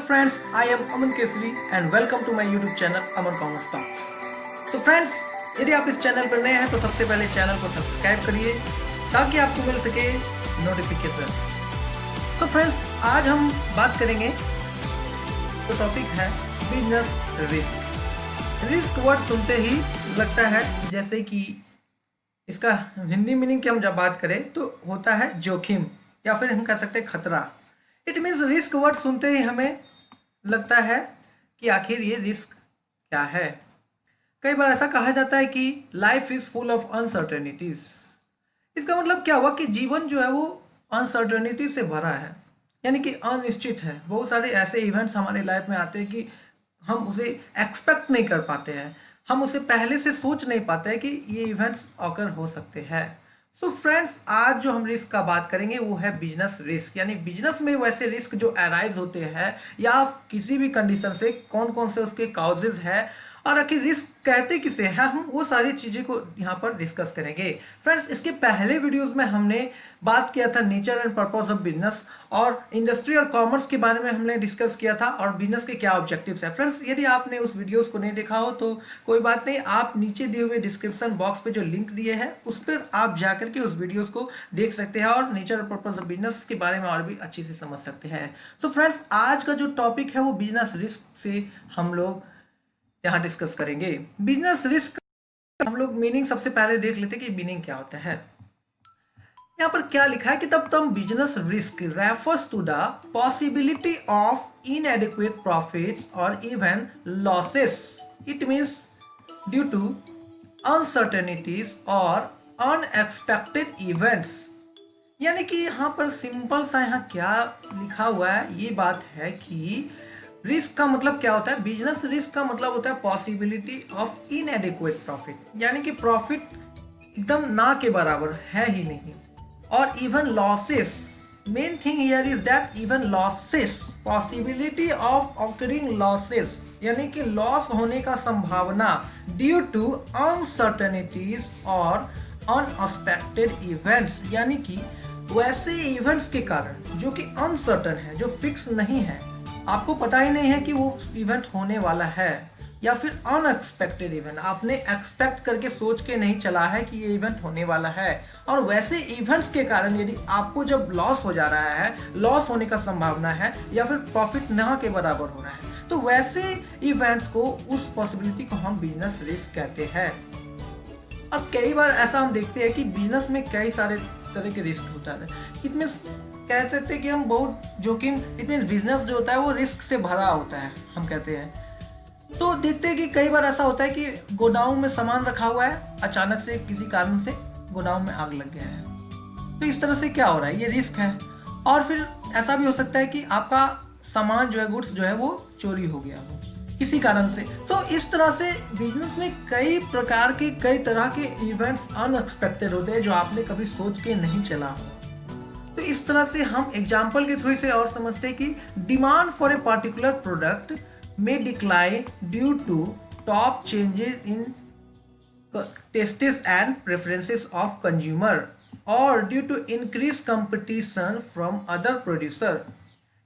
friends, I am Aman Kesri and welcome to my YouTube channel Aman Commerce Talks. So friends, यदि आप इस channel पर नए हैं तो सबसे पहले चैनल को सब्सक्राइब करिए ताकि आपको मिल सके नोटिफिकेशन। तो फ्रेंड्स, आज हम बात करेंगे, तो टॉपिक है बिजनेस रिस्क। रिस्क वर्ड सुनते ही लगता है जैसे कि इसका हिंदी मीनिंग की हम जब बात करें तो होता है जोखिम या फिर हम कह सकते हैं खतरा। इट मीन्स रिस्क वर्ड सुनते ही हमें लगता है कि आखिर ये रिस्क क्या है। कई बार ऐसा कहा जाता है कि life is full of uncertainties. इसका मतलब क्या हुआ कि जीवन जो है वो अनसर्टेनिटी से भरा है, यानी कि अनिश्चित है। बहुत सारे ऐसे इवेंट्स हमारे लाइफ में आते हैं कि हम उसे एक्सपेक्ट नहीं कर पाते हैं, हम उसे पहले से सोच नहीं पाते हैं कि ये इवेंट्स ऑकर हो सकते हैं। सो फ्रेंड्स, आज जो हम रिस्क का बात करेंगे वो है बिजनेस रिस्क, यानी बिजनेस में वैसे रिस्क जो अराइज होते हैं या किसी भी कंडीशन से कौन कौन से उसके काउजेज है और आखिर रिस्क कहते किसे हैं, हम वो सारी चीज़ें को यहाँ पर डिस्कस करेंगे। फ्रेंड्स, इसके पहले वीडियोस में हमने बात किया था nature and purpose of business और इंडस्ट्री और कॉमर्स के बारे में हमने डिस्कस किया था और बिजनेस के क्या ऑब्जेक्टिव्स है। फ्रेंड्स, यदि आपने उस वीडियोस को नहीं देखा हो तो कोई बात नहीं, आप नीचे दिए हुए डिस्क्रिप्शन बॉक्स पे जो लिंक दिए हैं उस पर आप जाकर के उस वीडियोज़ को देख सकते हैं और नेचर और पर्पस ऑफ बिजनेस के बारे में और भी अच्छे से समझ सकते हैं। सो फ्रेंड्स, आज का जो टॉपिक है वो बिजनेस रिस्क से हम लोग यहाँ डिस्कस करेंगे। बिजनेस रिस्क हम लोग मीनिंग सबसे पहले देख लेते हैं कि मीनिंग क्या होता है। यहाँ पर क्या लिखा है कि तब business risk refers to the possibility of inadequate profits और even losses. It means due to uncertainties और अनएक्सपेक्टेड इवेंट्स। यानी कि यहाँ पर सिंपल सा यहाँ क्या लिखा हुआ है, ये बात है कि रिस्क का मतलब क्या होता है। बिजनेस रिस्क का मतलब होता है पॉसिबिलिटी ऑफ इनएडिक्वेट प्रॉफिट, यानी कि प्रॉफिट एकदम ना के बराबर है ही नहीं, और even losses. Main thing here is that even losses, possibility of occurring losses, यानी कि लॉस होने का संभावना ड्यू टू अनसर्टेनिटीज और अनएक्सपेक्टेड इवेंट्स, यानी कि वैसे इवेंट्स के कारण जो कि अनसर्टन है, जो फिक्स नहीं है, आपको पता ही नहीं है कि वो इवेंट होने वाला है, या फिर अनएक्सपेक्टेड इवेंट, आपने एक्सपेक्ट करके सोच के नहीं चला है कि ये इवेंट होने वाला है, और वैसे इवेंट्स के कारण यदि आपको जब लॉस हो जा रहा है, लॉस होने का संभावना है या फिर प्रॉफिट ना के बराबर हो रहा है, तो वैसे इवेंट्स को, उस पॉसिबिलिटी को हम बिजनेस रिस्क कहते हैं। और कई बार ऐसा हम देखते हैं कि बिजनेस में कई सारे तरह के रिस्क होता है। इट मीन्स कहते थे कि हम बहुत जोखिम, इट मीन्स बिजनेस जो होता है वो रिस्क से भरा होता है, हम कहते हैं। तो देखते हैं कि कई बार ऐसा होता है कि गोडाउन में सामान रखा हुआ है, अचानक से किसी कारण से गोडाउन में आग लग गया है, तो इस तरह से क्या हो रहा है, ये रिस्क है। और फिर ऐसा भी हो सकता है कि आपका सामान जो है, गुड्स जो है वो चोरी हो गया हो किसी कारण से। तो इस तरह से बिजनेस में कई प्रकार के, कई तरह के इवेंट्स अनएक्सपेक्टेड होते हैं जो आपने कभी सोच के नहीं चला हो। तो इस तरह से हम एग्जाम्पल के थ्रू से और समझते हैं कि demand for a particular product में decline due to top changes in tastes and preferences of consumer और due to increase competition from other producer.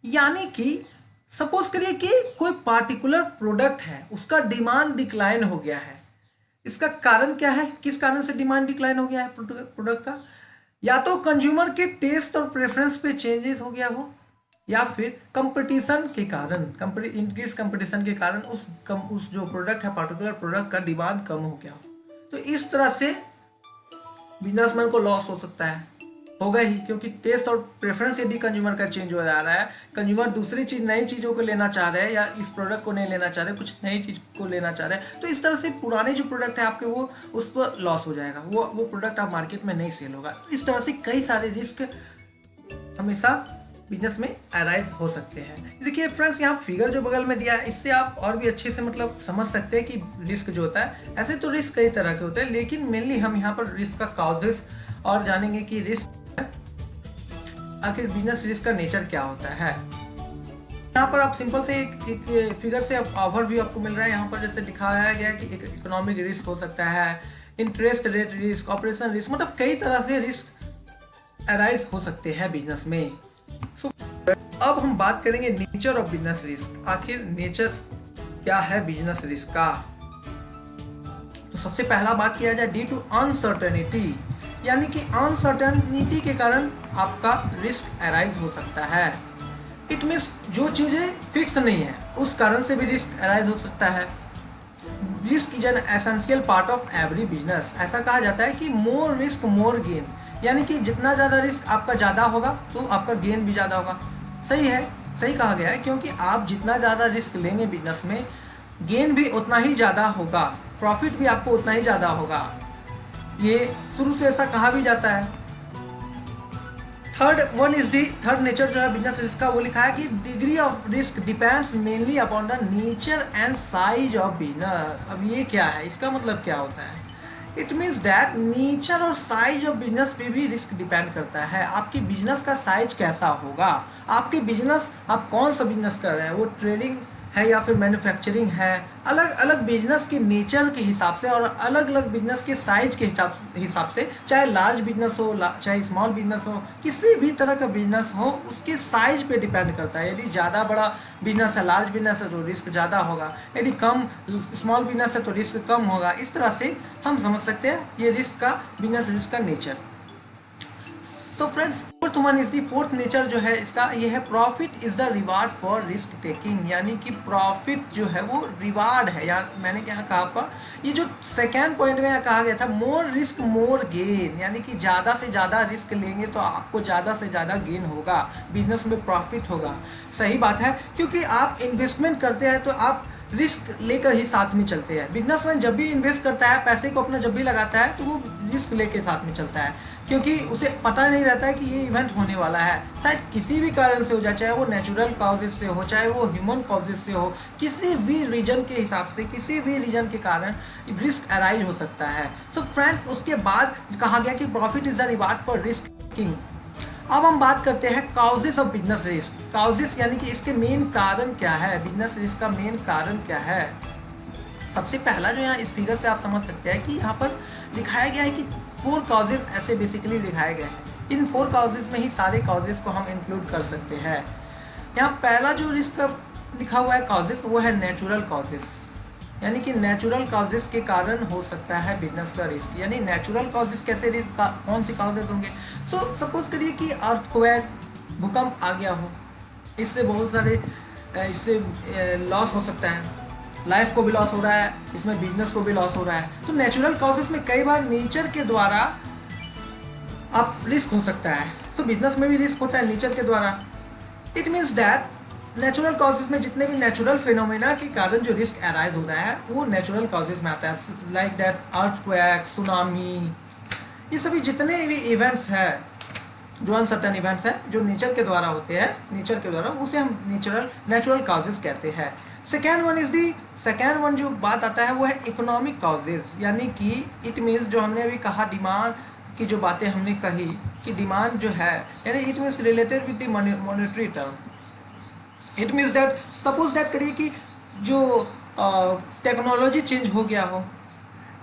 यानी कि सपोज करिए कि कोई पार्टिकुलर प्रोडक्ट है, उसका डिमांड डिक्लाइन हो गया है। इसका कारण क्या है, किस कारण से डिमांड डिक्लाइन हो गया है प्रोडक्ट का? या तो कंज्यूमर के टेस्ट और प्रेफरेंस पे चेंजेस हो गया हो, या फिर कंपटीशन के कारण, इंक्रीज कंपटीशन के कारण उस जो प्रोडक्ट है, पर्टिकुलर प्रोडक्ट का डिमांड कम हो गया हो। तो इस तरह से बिजनेसमैन को लॉस हो सकता है, होगा ही, क्योंकि टेस्ट और प्रेफरेंस यदि कंज्यूमर का चेंज हो जा रहा है, कंज्यूमर दूसरी चीज़, नई चीज़ों को लेना चाह रहे हैं या इस प्रोडक्ट को नहीं लेना चाह रहे, कुछ नई चीज़ को लेना चाह रहे हैं, तो इस तरह से पुराने जो प्रोडक्ट है आपके वो उस पर लॉस हो जाएगा, वो प्रोडक्ट आप मार्केट में नहीं सेल होगा। इस तरह से कई सारे रिस्क हमेशा बिजनेस में अराइज हो सकते हैं। देखिए फ्रेंड्स, यहाँ फिगर जो बगल में दिया है, इससे आप और भी अच्छे से मतलब समझ सकते हैं कि रिस्क जो होता है, ऐसे तो रिस्क कई तरह के होते हैं, लेकिन मेनली हम यहाँ पर रिस्क का काउजेस और जानेंगे कि रिस्क, आखिर बिजनेस रिस्क का नेचर क्या होता है। यहाँ पर आप सिंपल से एक फिगर से ओवरव्यू आपको मिल रहा है। यहाँ पर जैसे दिखाया गया है कि एक इकोनॉमिक रिस्क हो सकता है, interest rate risk, operation risk, मतलब कई तरह से रिस्क अराइज हो सकते हैं बिजनेस में। अब हम बात करेंगे नेचर ऑफ बिजनेस रिस्क। आखिर नेचर क्या है बिजनेस रिस्क का। तो सबसे पहला बात किया जाए ड्यू टू अनसर्टेनिटी, यानी कि अनसर्टेनिटी के कारण आपका रिस्क अराइज हो सकता है। इट मीन्स जो चीजें फिक्स नहीं है उस कारण से भी रिस्क अराइज हो सकता है। Risk is an essential part of every business. ऐसा कहा जाता है कि मोर रिस्क मोर गेन, यानी कि जितना ज़्यादा रिस्क आपका ज़्यादा होगा तो आपका गेन भी ज़्यादा होगा। सही है, सही कहा गया है, क्योंकि आप जितना ज़्यादा रिस्क लेंगे बिजनेस में, गेन भी उतना ही ज़्यादा होगा, प्रॉफिट भी आपको उतना ही ज़्यादा होगा। ये शुरू से ऐसा कहा भी जाता है। थर्ड नेचर जो है बिजनेस रिस्क का, वो लिखा है कि degree of risk depends mainly upon the nature and size of business. अब ये क्या है, इसका मतलब क्या होता है? इट मीन्स दैट नेचर और साइज ऑफ बिजनेस पे भी रिस्क डिपेंड करता है। आपकी बिजनेस का साइज कैसा होगा, आपके बिजनेस, आप कौन सा बिजनेस कर रहे हैं, वो ट्रेडिंग है या फिर मैन्युफैक्चरिंग है। अलग अलग बिजनेस के नेचर के हिसाब से और अलग अलग बिजनेस के साइज के हिसाब से, चाहे लार्ज बिजनेस हो चाहे स्मॉल बिजनेस हो, किसी भी तरह का बिजनेस हो, उसके साइज पे डिपेंड करता है। यदि ज़्यादा बड़ा बिजनेस है, लार्ज बिजनेस है, तो रिस्क ज़्यादा होगा। यदि कम स्मॉल बिजनेस है तो रिस्क कम होगा। इस तरह से हम समझ सकते हैं ये रिस्क का, बिजनेस रिस्क का nature. So friends, fourth nature जो है इसका, ये है profit is the reward for risk taking, यानी कि प्रॉफिट जो है वो रिवार्ड है। यार मैंने क्या कहा आपका, ये जो सेकेंड पॉइंट में कहा गया था मोर रिस्क मोर गेन, यानी कि ज़्यादा से ज़्यादा रिस्क लेंगे तो आपको ज़्यादा से ज़्यादा गेन होगा, बिजनेस में प्रॉफिट होगा। सही बात है, क्योंकि आप इन्वेस्टमेंट करते हैं तो आप रिस्क लेकर ही साथ में चलते हैं। बिजनेसमैन जब भी इन्वेस्ट करता है, पैसे को अपना जब भी लगाता है, तो वो रिस्क लेके साथ में चलता है, क्योंकि उसे पता नहीं रहता है कि ये इवेंट होने वाला है। शायद किसी भी कारण से हो जाए, चाहे वो नेचुरल कॉजेज से हो, चाहे वो ह्यूमन कॉजेज से हो, किसी भी रीजन के हिसाब से, किसी भी रीजन के कारण रिस्क अराइज हो सकता है। सो फ्रेंड्स, उसके बाद कहा गया कि profit is the reward for risk taking. अब हम बात करते हैं causes of business risk. Causes यानी कि इसके मेन कारण क्या है, बिजनेस रिस्क का मेन कारण क्या है। सबसे पहला जो यहाँ इस फिगर से आप समझ सकते हैं कि यहाँ पर दिखाया गया है कि 4 काउजेस ऐसे बेसिकली दिखाए गए हैं। इन 4 काउजेस में ही सारे काउजेस को हम इंक्लूड कर सकते हैं। यहाँ पहला जो रिस्क का लिखा हुआ है काउजेस, वो है नेचुरल काउजेस, यानी कि नेचुरल काउजेस के कारण हो सकता है बिजनेस का रिस्क। यानी नेचुरल काउजेस कैसे रिस्क, कौन सी काउजेस होंगे। सो सपोज करिए कि अर्थक्वेक, भूकंप आ गया हो, इससे बहुत सारे लॉस हो सकता है, लाइफ को भी लॉस हो रहा है, इसमें बिजनेस को भी लॉस हो रहा है। तो नेचुरल काउजेस में कई बार नेचर के द्वारा आप रिस्क हो सकता है, तो बिजनेस में भी रिस्क होता है नेचर के द्वारा। It means that natural causes में जितने भी नेचुरल फिनोमेना के कारण जो रिस्क अराइज हो रहा है वो नेचुरल कॉजेज में आता है, लाइक दैट अर्थक्वेक, सुनामी, ये सभी जितने भी इवेंट्स हैं, जो अनसर्टेन इवेंट्स हैं, जो नेचर के द्वारा होते हैं, नेचर के द्वारा, उसे हम नेचुरल कॉजेज कहते हैं। सेकेंड वन जो बात आता है वो है इकोनॉमिक कॉजेज, यानी कि इट मीन्स जो हमने अभी कहा, डिमांड की जो बातें हमने कही कि डिमांड जो है, यानी it means related with the monetary term. It means that suppose that करिए कि जो टेक्नोलॉजी चेंज हो गया हो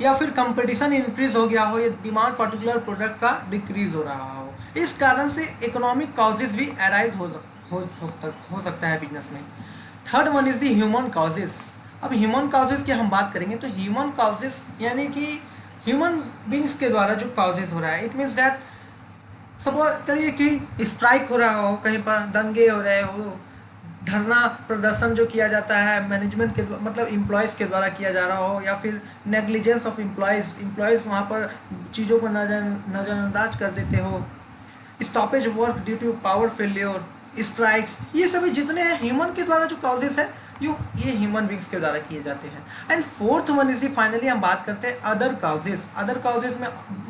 या फिर कंपटीशन इंक्रीज हो गया हो, या डिमांड पर्टिकुलर प्रोडक्ट का डिक्रीज हो रहा हो, इस कारण से इकोनॉमिक कॉजेज भी अराइज हो सकता है बिजनेस में। Third one is the human causes. अब ह्यूमन कॉजेज की हम बात करेंगे तो ह्यूमन कॉजेज यानी कि ह्यूमन बींग्स के द्वारा जो कॉजेज हो रहा है, इट मीन्स दैट सपोज करिए कि स्ट्राइक हो रहा हो, कहीं पर दंगे हो रहे हो, धरना प्रदर्शन जो किया जाता है मैनेजमेंट के मतलब एम्प्लॉयज़ के द्वारा किया जा रहा हो, या फिर नेग्लिजेंस ऑफ एम्प्लॉयज़ वहाँ पर चीज़ों को नज़रअंदाज कर देते हो, stoppage work due to power failure, strikes, ये सभी जितने हैं ह्यूमन के द्वारा जो कॉजेज है, ये ह्यूमन बींग्स के द्वारा किए जाते हैं। And fourth one is finally हम बात करते हैं अदर कॉजेज में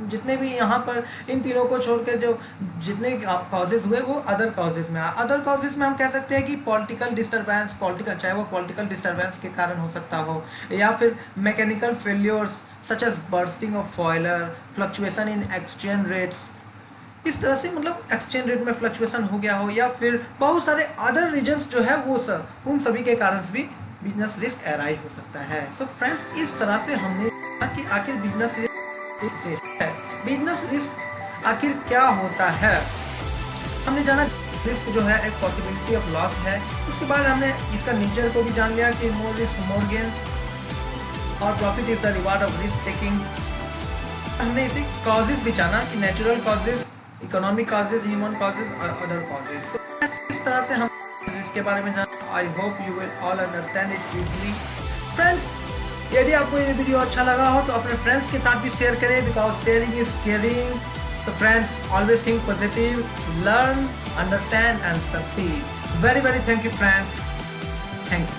जितने भी यहाँ पर इन तीनों को छोड़ के जो जितने कॉजेज हुए वो अदर कॉजेज में अदर कॉजेज में हम कह सकते हैं कि पॉलिटिकल डिस्टर्बेंस, चाहे वो पॉलिटिकल डिस्टर्बेंस के कारण हो सकता हो, या फिर mechanical failures such as bursting of boiler, fluctuation in exchange rates, इस तरह से मतलब एक्सचेंज रेट में फ्लक्चुएशन हो गया हो, या फिर बहुत सारे अदर रीजन्स जो है वो सब उन सभी के कारण भी बिजनेस रिस्क अराइज हो सकता है। सो फ्रेंड्स, इस तरह से हमने कहा कि आखिर बिजनेस रिस्क आखिर क्या होता है। हमने जाना रिस्क जो है एक पॉसिबिलिटी ऑफ लॉस है। उसके बाद हमने इसका नेचर को भी जान लिया कि मोर रिस्क मोर गेन और profit is the reward of risk taking. हमने इसे कॉजेज भी जाना कि natural causes, economic causes, human causes और अदर कॉजेज। इस तरह से हम इसके बारे में जाना। I hope you will all understand it easily. Friends, यदि आपको ये वीडियो अच्छा लगा हो तो अपने फ्रेंड्स के साथ भी शेयर करें, because sharing is caring. So friends, always think positive, learn, understand and succeed. Very very thank you friends, thank you.